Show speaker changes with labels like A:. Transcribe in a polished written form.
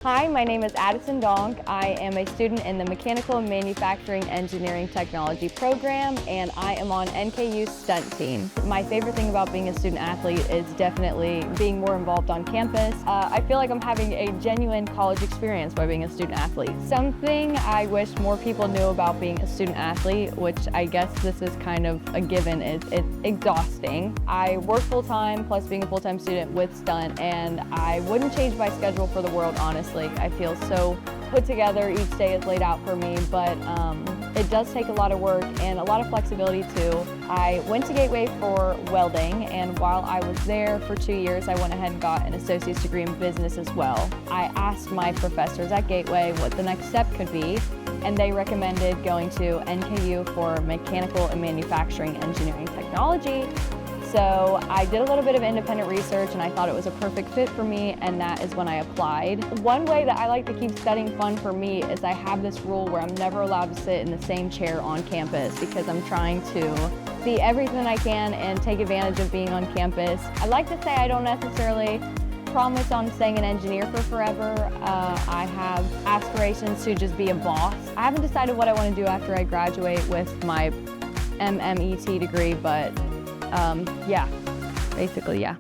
A: Hi, my name is Adisyn Donk. I am a student in the Mechanical and Manufacturing Engineering Technology program, and I am on NKU's Stunt team. My favorite thing about being a student athlete is definitely being more involved on campus. I feel like I'm having a genuine college experience by being a student athlete. Something I wish more people knew about being a student athlete, which I guess this is kind of a given, is it's exhausting. I work full-time plus being a full-time student with Stunt, and I wouldn't change my schedule for the world, honestly. I feel so put together, each day is laid out for me, but it does take a lot of work and a lot of flexibility too. I went to Gateway for welding, and while I was there for 2 years, I went ahead and got an associate's degree in business as well. I asked my professors at Gateway what the next step could be, and they recommended going to NKU for Mechanical and Manufacturing Engineering Technology. So I did a little bit of independent research and I thought it was a perfect fit for me, and that is when I applied. One way that I like to keep studying fun for me is I have this rule where I'm never allowed to sit in the same chair on campus because I'm trying to see everything I can and take advantage of being on campus. I like to say I don't necessarily promise on staying an engineer for forever. I have aspirations to just be a boss. I haven't decided what I want to do after I graduate with my MMET degree, but yeah, basically, yeah.